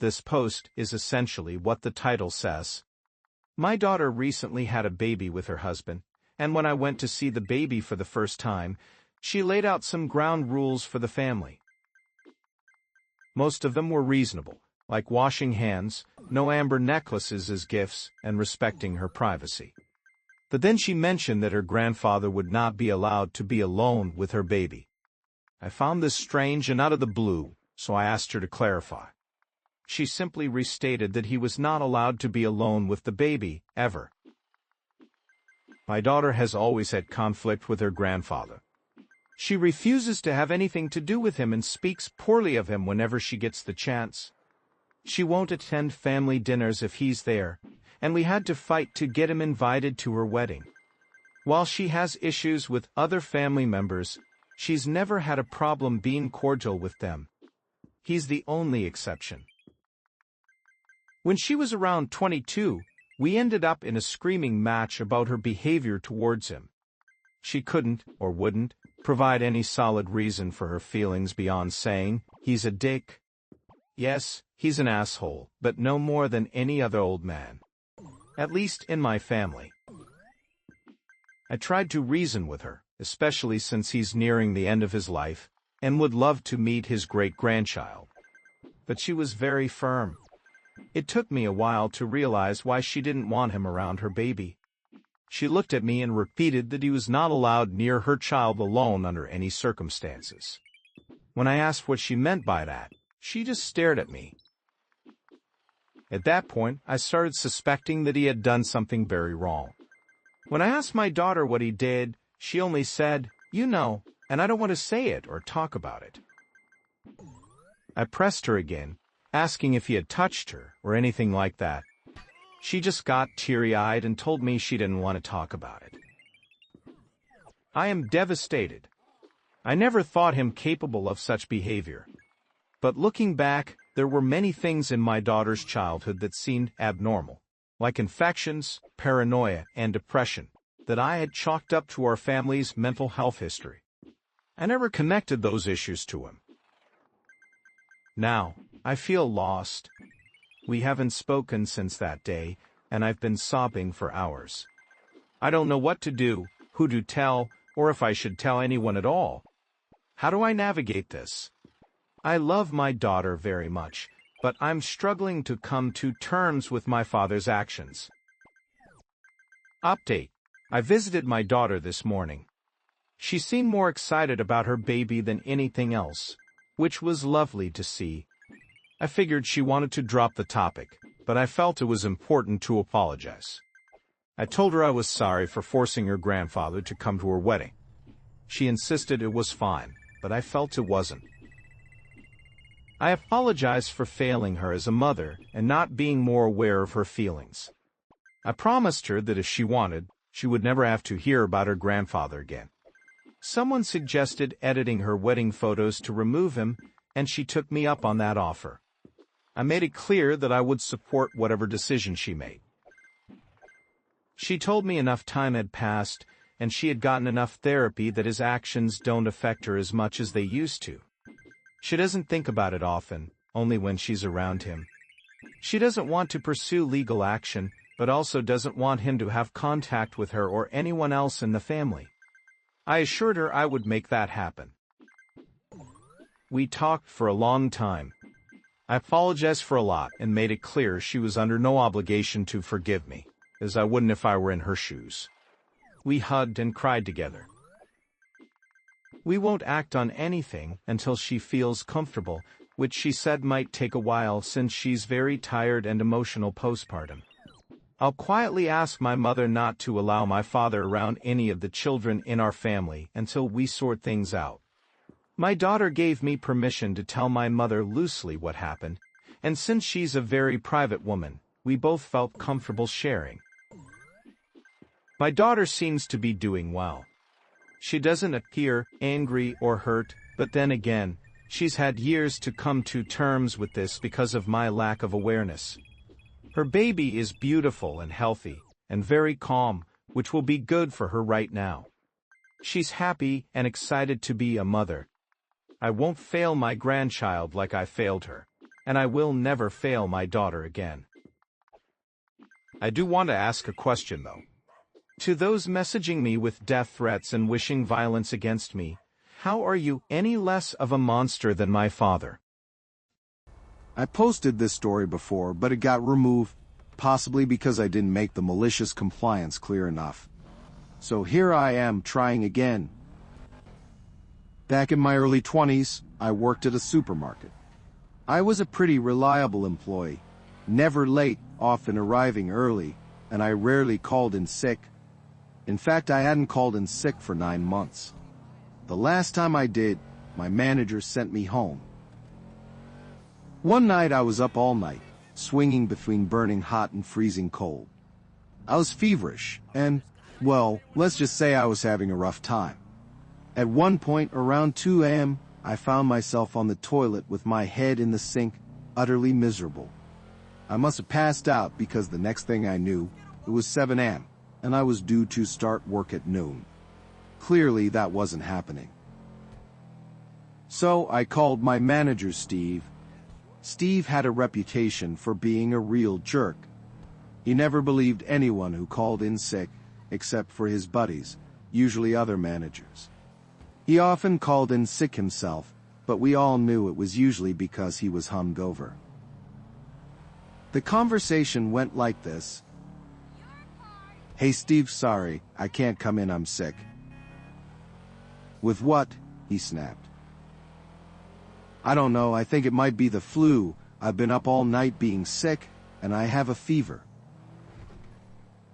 This post is essentially what the title says. My daughter recently had a baby with her husband, and when I went to see the baby for the first time, she laid out some ground rules for the family. Most of them were reasonable, like washing hands, no amber necklaces as gifts, and respecting her privacy. But then she mentioned that her grandfather would not be allowed to be alone with her baby. I found this strange and out of the blue, so I asked her to clarify. She simply restated that he was not allowed to be alone with the baby, ever. My daughter has always had conflict with her grandfather. She refuses to have anything to do with him and speaks poorly of him whenever she gets the chance. She won't attend family dinners if he's there, and we had to fight to get him invited to her wedding. While she has issues with other family members, she's never had a problem being cordial with them. He's the only exception. When she was around 22, we ended up in a screaming match about her behavior towards him. She couldn't, or wouldn't, provide any solid reason for her feelings beyond saying, "He's a dick." Yes, he's an asshole, but no more than any other old man. At least in my family. I tried to reason with her, especially since he's nearing the end of his life, and would love to meet his great-grandchild. But she was very firm. It took me a while to realize why she didn't want him around her baby. She looked at me and repeated that he was not allowed near her child alone under any circumstances. When I asked what she meant by that, she just stared at me. At that point, I started suspecting that he had done something very wrong. When I asked my daughter what he did, she only said, "You know," and I don't want to say it or talk about it. I pressed her again, asking if he had touched her or anything like that. She just got teary-eyed and told me she didn't want to talk about it. I am devastated. I never thought him capable of such behavior. But looking back, there were many things in my daughter's childhood that seemed abnormal, like infections, paranoia, and depression, that I had chalked up to our family's mental health history. I never connected those issues to him. Now, I feel lost. We haven't spoken since that day, and I've been sobbing for hours. I don't know what to do, who to tell, or if I should tell anyone at all. How do I navigate this? I love my daughter very much, but I'm struggling to come to terms with my father's actions. Update: I visited my daughter this morning. She seemed more excited about her baby than anything else, which was lovely to see. I figured she wanted to drop the topic, but I felt it was important to apologize. I told her I was sorry for forcing her grandfather to come to her wedding. She insisted it was fine, but I felt it wasn't. I apologized for failing her as a mother and not being more aware of her feelings. I promised her that if she wanted, she would never have to hear about her grandfather again. Someone suggested editing her wedding photos to remove him, and she took me up on that offer. I made it clear that I would support whatever decision she made. She told me enough time had passed, and she had gotten enough therapy that his actions don't affect her as much as they used to. She doesn't think about it often, only when she's around him. She doesn't want to pursue legal action, but also doesn't want him to have contact with her or anyone else in the family. I assured her I would make that happen. We talked for a long time. I apologized for a lot and made it clear she was under no obligation to forgive me, as I wouldn't if I were in her shoes. We hugged and cried together. We won't act on anything until she feels comfortable, which she said might take a while since she's very tired and emotional postpartum. I'll quietly ask my mother not to allow my father around any of the children in our family until we sort things out. My daughter gave me permission to tell my mother loosely what happened, and since she's a very private woman, we both felt comfortable sharing. My daughter seems to be doing well. She doesn't appear angry or hurt, but then again, she's had years to come to terms with this because of my lack of awareness. Her baby is beautiful and healthy, and very calm, which will be good for her right now. She's happy and excited to be a mother. I won't fail my grandchild like I failed her. and I will never fail my daughter again. I do want to ask a question, though. To those messaging me with death threats and wishing violence against me, how are you any less of a monster than my father? I posted this story before, but it got removed, possibly because I didn't make the malicious compliance clear enough. So here I am trying again. Back in my early 20s, I worked at a supermarket. I was a pretty reliable employee, never late, often arriving early, and I rarely called in sick. In fact, I hadn't called in sick for 9 months. The last time I did, my manager sent me home. One night I was up all night, swinging between burning hot and freezing cold. I was feverish, and, well, let's just say I was having a rough time. At one point, around 2 a.m., I found myself on the toilet with my head in the sink, utterly miserable. I must have passed out because the next thing I knew, it was 7 a.m., and I was due to start work at noon. Clearly, that wasn't happening. So I called my manager, Steve. Steve had a reputation for being a real jerk. He never believed anyone who called in sick, except for his buddies, usually other managers. He often called in sick himself, but we all knew it was usually because he was hungover. The conversation went like this. "Hey Steve, sorry, I can't come in, I'm sick." "With what?" he snapped. "I don't know, I think it might be the flu. I've been up all night being sick, and I have a fever."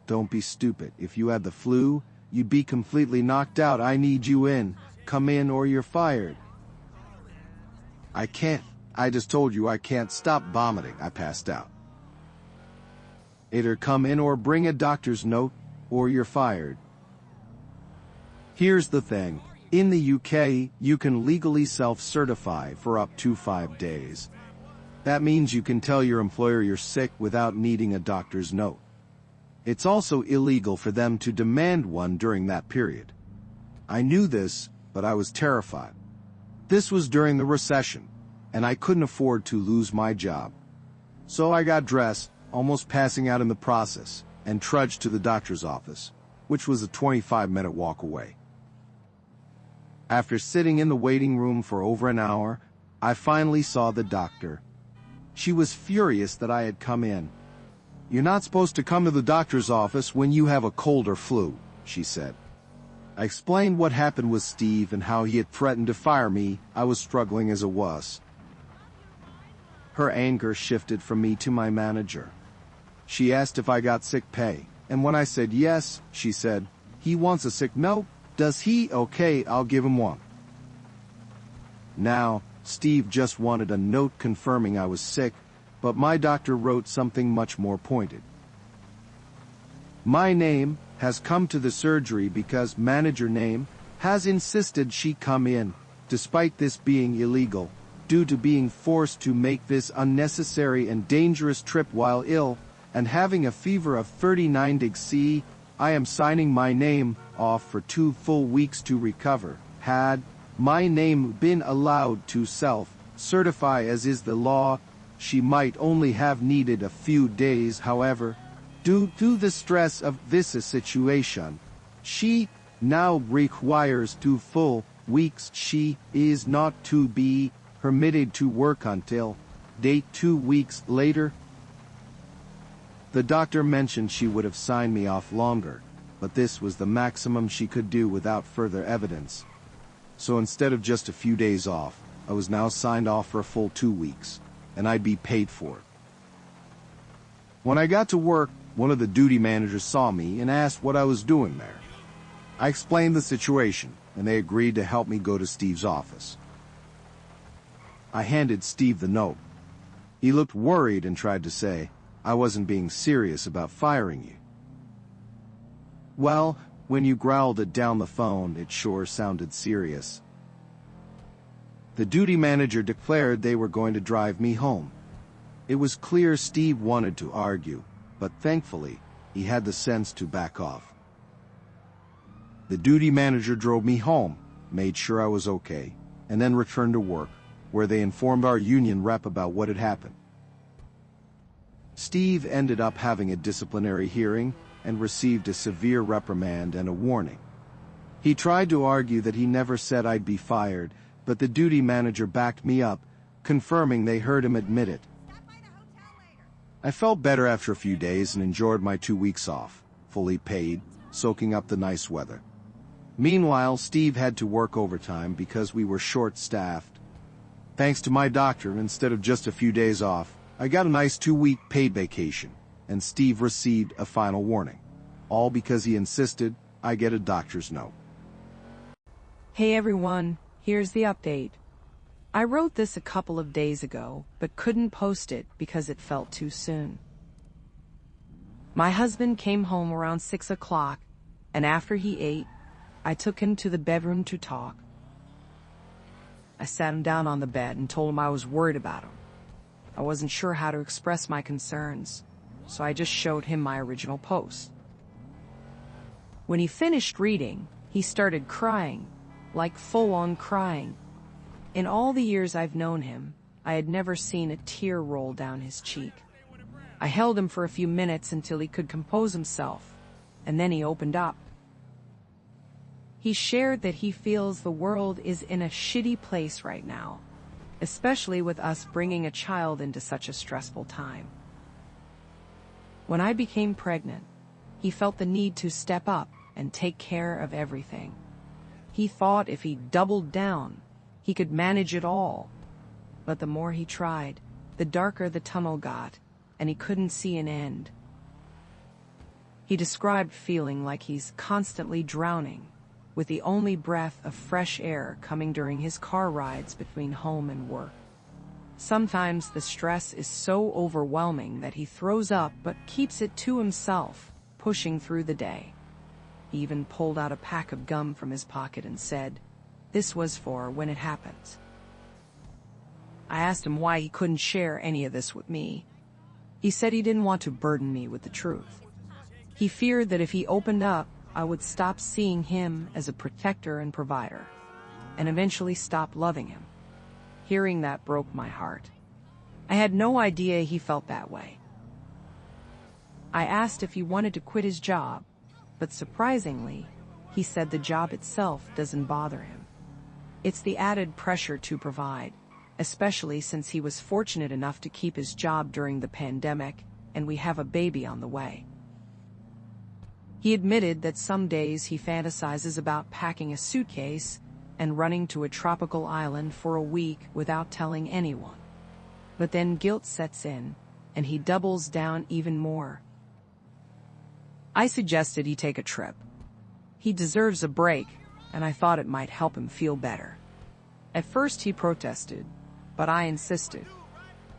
"Don't be stupid. If you had the flu, you'd be completely knocked out. I need you in. Come in or you're fired." "I can't. I just told you I can't stop vomiting. I passed out." "Either come in or bring a doctor's note, or you're fired." Here's the thing. In the UK, you can legally self-certify for up to 5 days. That means you can tell your employer you're sick without needing a doctor's note. It's also illegal for them to demand one during that period. I knew this, but I was terrified. This was during the recession, and I couldn't afford to lose my job. So I got dressed, almost passing out in the process, and trudged to the doctor's office, which was a 25-minute walk away. After sitting in the waiting room for over an hour, I finally saw the doctor. She was furious that I had come in. "You're not supposed to come to the doctor's office when you have a cold or flu," she said. I explained what happened with Steve and how he had threatened to fire me. I was struggling as it was. Her anger shifted from me to my manager. She asked if I got sick pay, and when I said yes, she said, "He wants a sick note? Does he? Okay, I'll give him one." Now, Steve just wanted a note confirming I was sick, but my doctor wrote something much more pointed. "My name has come to the surgery because manager name has insisted she come in, despite this being illegal, due to being forced to make this unnecessary and dangerous trip while ill, and having a fever of 39 degrees C. I am signing my name off for 2 full weeks to recover. Had my name been allowed to self-certify as is the law, she might only have needed a few days. However, due to the stress of this situation, she now requires 2 full weeks. She is not to be permitted to work until date 2 weeks later." The doctor mentioned she would have signed me off longer, but this was the maximum she could do without further evidence. So instead of just a few days off, I was now signed off for a full 2 weeks, and I'd be paid for it. When I got to work, one of the duty managers saw me and asked what I was doing there. I explained the situation, and they agreed to help me go to Steve's office. I handed Steve the note. He looked worried and tried to say I wasn't being serious about firing you. Well, when you growled it down the phone, it sure sounded serious. The duty manager declared they were going to drive me home. It was clear Steve wanted to argue, but thankfully, he had the sense to back off. The duty manager drove me home, made sure I was okay, and then returned to work, where they informed our union rep about what had happened. Steve ended up having a disciplinary hearing and received a severe reprimand and a warning. He tried to argue that he never said I'd be fired, but the duty manager backed me up, confirming they heard him admit it. I felt better after a few days and enjoyed my 2 weeks off, fully paid, soaking up the nice weather. Meanwhile, Steve had to work overtime because we were short-staffed. Thanks to my doctor, instead of just a few days off, I got a nice 2-week paid vacation, and Steve received a final warning. All because he insisted I get a doctor's note. Hey everyone, here's the update. I wrote this a couple of days ago, but couldn't post it because it felt too soon. My husband came home around 6 o'clock, and after he ate, I took him to the bedroom to talk. I sat him down on the bed and told him I was worried about him. I wasn't sure how to express my concerns, so I just showed him my original post. When he finished reading, he started crying, like full-on crying. In all the years I've known him, I had never seen a tear roll down his cheek. I held him for a few minutes until he could compose himself, and then he opened up. He shared that he feels the world is in a shitty place right now, especially with us bringing a child into such a stressful time. When I became pregnant, he felt the need to step up and take care of everything. He thought if he doubled down, he could manage it all. But the more he tried, the darker the tunnel got, and he couldn't see an end. He described feeling like he's constantly drowning, with the only breath of fresh air coming during his car rides between home and work. Sometimes the stress is so overwhelming that he throws up but keeps it to himself, pushing through the day. He even pulled out a pack of gum from his pocket and said, "This was for when it happens." I asked him why he couldn't share any of this with me. He said he didn't want to burden me with the truth. He feared that if he opened up, I would stop seeing him as a protector and provider, and eventually stop loving him. Hearing that broke my heart. I had no idea he felt that way. I asked if he wanted to quit his job, but surprisingly, he said the job itself doesn't bother him. It's the added pressure to provide, especially since he was fortunate enough to keep his job during the pandemic, and we have a baby on the way. He admitted that some days he fantasizes about packing a suitcase and running to a tropical island for a week without telling anyone. But then guilt sets in, and he doubles down even more. I suggested he take a trip. He deserves a break, and I thought it might help him feel better. At first he protested, but I insisted.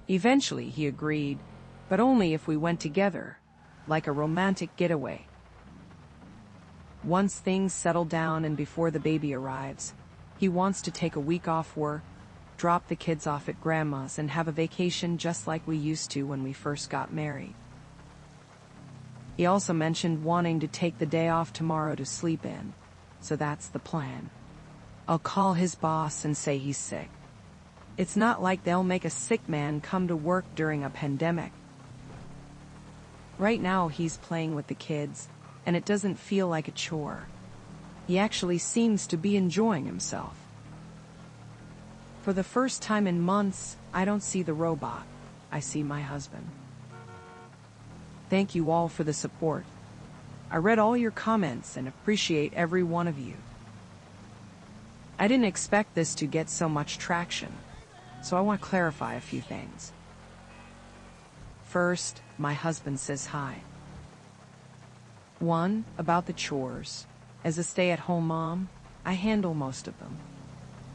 Eventually he agreed, but only if we went together, like a romantic getaway. Once things settle down and before the baby arrives, he wants to take a week off work, drop the kids off at grandma's, and have a vacation just like we used to when we first got married. He also mentioned wanting to take the day off tomorrow to sleep in, so that's the plan. I'll call his boss and say he's sick. It's not like they'll make a sick man come to work during a pandemic. Right now he's playing with the kids, and it doesn't feel like a chore. He actually seems to be enjoying himself. For the first time in months, I don't see the robot. I see my husband. Thank you all for the support. I read all your comments and appreciate every one of you. I didn't expect this to get so much traction, so I want to clarify a few things. First, my husband says hi. 1, about the chores. As a stay-at-home mom, I handle most of them.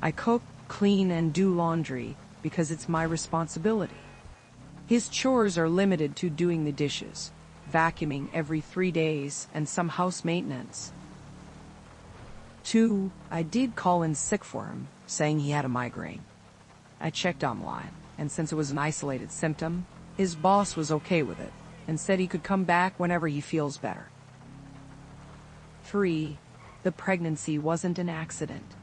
I cook, clean, and do laundry because it's my responsibility. His chores are limited to doing the dishes, vacuuming every 3 days, and some house maintenance. 2, I did call in sick for him, saying he had a migraine. I checked online, and since it was an isolated symptom, his boss was okay with it, and said he could come back whenever he feels better. 3, the pregnancy wasn't an accident.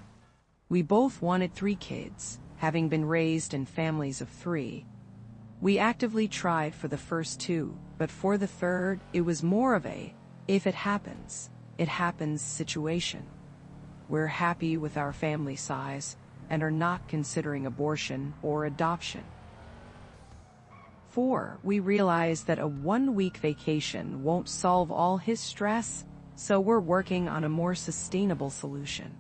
We both wanted 3 kids, having been raised in families of 3. We actively tried for the first 2, but for the third, it was more of a, if it happens situation. We're happy with our family size and are not considering abortion or adoption. 4, we realize that a 1-week vacation won't solve all his stress, so we're working on a more sustainable solution.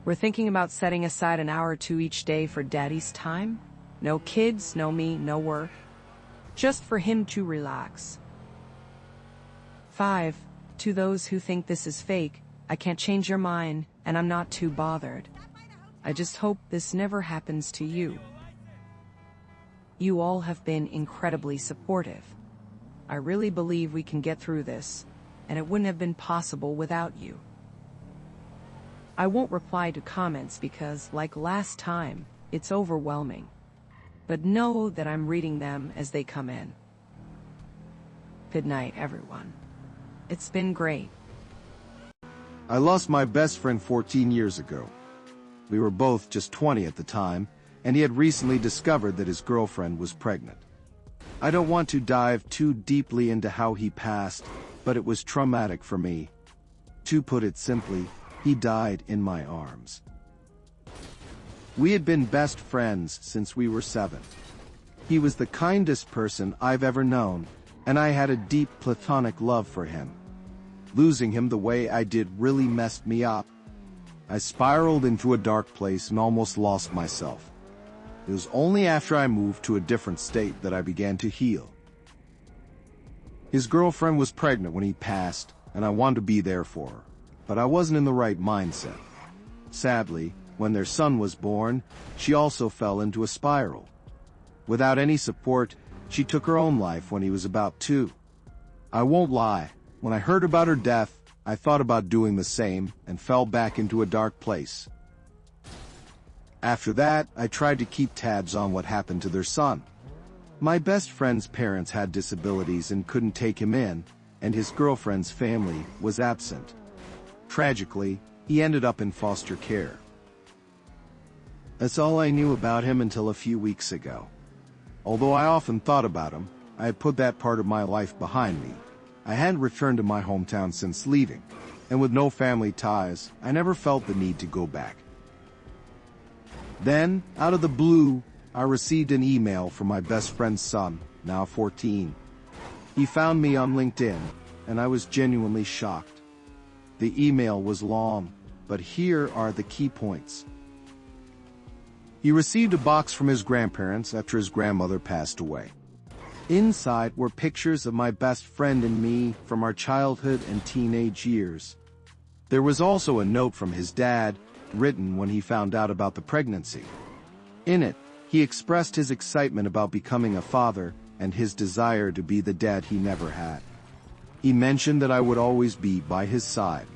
We're thinking about setting aside an hour or 2 each day for daddy's time. No kids, no me, no work. Just for him to relax. 5, to those who think this is fake, I can't change your mind, and I'm not too bothered. I just hope this never happens to you. You all have been incredibly supportive. I really believe we can get through this, and it wouldn't have been possible without you. I won't reply to comments because, like last time, it's overwhelming. But know that I'm reading them as they come in. Good night, everyone. It's been great. I lost my best friend 14 years ago. We were both just 20 at the time, and he had recently discovered that his girlfriend was pregnant. I don't want to dive too deeply into how he passed, but it was traumatic for me. To put it simply, he died in my arms. We had been best friends since we were 7. He was the kindest person I've ever known, and I had a deep platonic love for him. Losing him the way I did really messed me up. I spiraled into a dark place and almost lost myself. It was only after I moved to a different state that I began to heal. His girlfriend was pregnant when he passed, and I wanted to be there for her, but I wasn't in the right mindset. Sadly, when their son was born, she also fell into a spiral. Without any support, she took her own life when he was about 2. I won't lie, when I heard about her death, I thought about doing the same and fell back into a dark place. After that, I tried to keep tabs on what happened to their son. My best friend's parents had disabilities and couldn't take him in, and his girlfriend's family was absent. Tragically, he ended up in foster care. That's all I knew about him until a few weeks ago. Although I often thought about him, I had put that part of my life behind me. I hadn't returned to my hometown since leaving, and with no family ties, I never felt the need to go back. Then, out of the blue, I received an email from my best friend's son, now 14. He found me on LinkedIn, and I was genuinely shocked. The email was long, but here are the key points. He received a box from his grandparents after his grandmother passed away. Inside were pictures of my best friend and me from our childhood and teenage years. There was also a note from his dad, written when he found out about the pregnancy. In it, he expressed his excitement about becoming a father and his desire to be the dad he never had. He mentioned that I would always be by his side.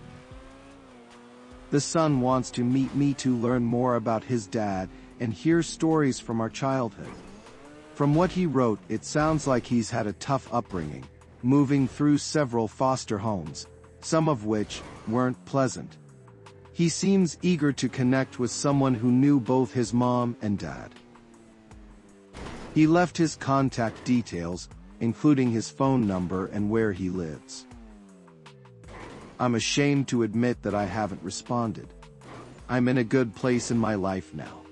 The son wants to meet me to learn more about his dad and hear stories from our childhood. From what he wrote, it sounds like he's had a tough upbringing, moving through several foster homes, some of which weren't pleasant. He seems eager to connect with someone who knew both his mom and dad. He left his contact details, including his phone number and where he lives. I'm ashamed to admit that I haven't responded. I'm in a good place in my life now.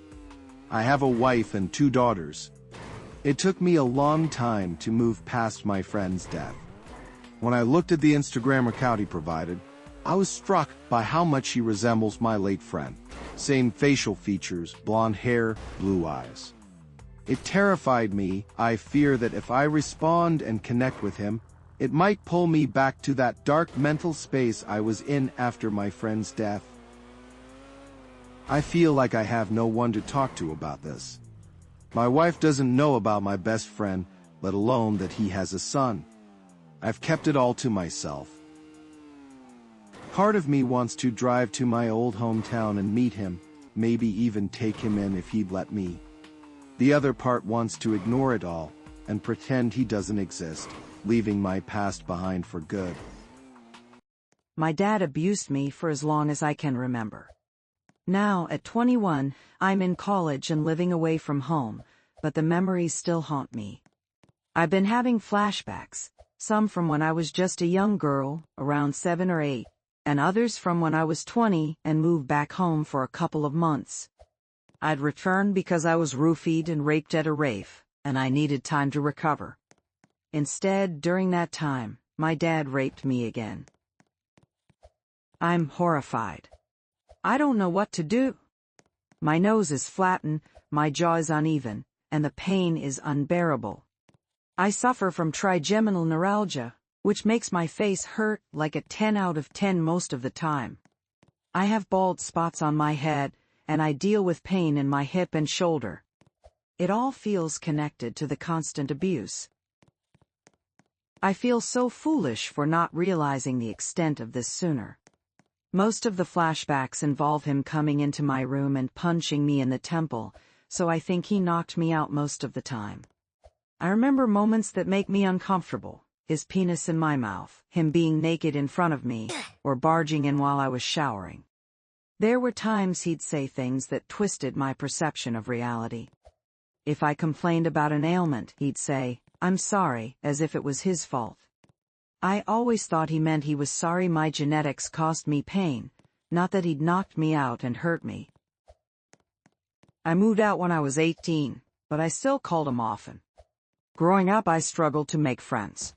I have a wife and 2 daughters. It took me a long time to move past my friend's death. When I looked at the Instagram account he provided, I was struck by how much he resembles my late friend. Same facial features, blonde hair, blue eyes. It terrified me. I fear that if I respond and connect with him, it might pull me back to that dark mental space I was in after my friend's death. I feel like I have no one to talk to about this. My wife doesn't know about my best friend, let alone that he has a son. I've kept it all to myself. Part of me wants to drive to my old hometown and meet him, maybe even take him in if he'd let me. The other part wants to ignore it all and pretend he doesn't exist, leaving my past behind for good. My dad abused me for as long as I can remember. Now, at 21, I'm in college and living away from home, but the memories still haunt me. I've been having flashbacks, some from when I was just a young girl, around 7 or 8, and others from when I was 20 and moved back home for a couple of months. I'd returned because I was roofied and raped at a rave, and I needed time to recover. Instead, during that time, my dad raped me again. I'm horrified. I don't know what to do. My nose is flattened, my jaw is uneven, and the pain is unbearable. I suffer from trigeminal neuralgia, which makes my face hurt like a 10 out of 10 most of the time. I have bald spots on my head, and I deal with pain in my hip and shoulder. It all feels connected to the constant abuse. I feel so foolish for not realizing the extent of this sooner. Most of the flashbacks involve him coming into my room and punching me in the temple, so I think he knocked me out most of the time. I remember moments that make me uncomfortable, his penis in my mouth, him being naked in front of me, or barging in while I was showering. There were times he'd say things that twisted my perception of reality. If I complained about an ailment, he'd say, "I'm sorry," as if it was his fault. I always thought he meant he was sorry my genetics caused me pain, not that he'd knocked me out and hurt me. I moved out when I was 18, but I still called him often. Growing up, I struggled to make friends.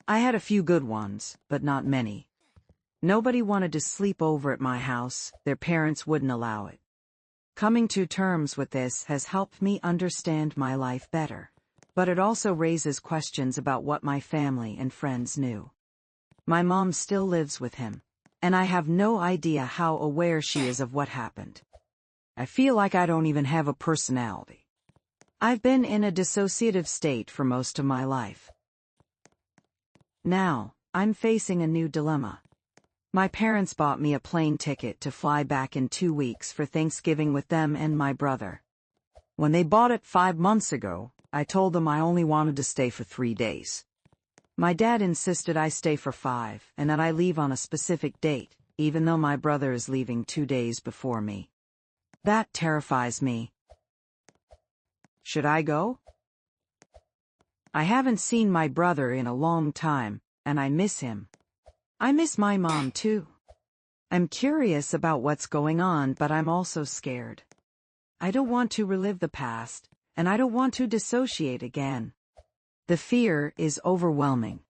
I had a few good ones, but not many. Nobody wanted to sleep over at my house, their parents wouldn't allow it. Coming to terms with this has helped me understand my life better, but it also raises questions about what my family and friends knew. My mom still lives with him, and I have no idea how aware she is of what happened. I feel like I don't even have a personality. I've been in a dissociative state for most of my life. Now, I'm facing a new dilemma. My parents bought me a plane ticket to fly back in 2 weeks for Thanksgiving with them and my brother. When they bought it 5 months ago, I told them I only wanted to stay for 3 days. My dad insisted I stay for 5 and that I leave on a specific date, even though my brother is leaving 2 days before me. That terrifies me. Should I go? I haven't seen my brother in a long time, and I miss him. I miss my mom too. I'm curious about what's going on, but I'm also scared. I don't want to relive the past, and I don't want to dissociate again. The fear is overwhelming.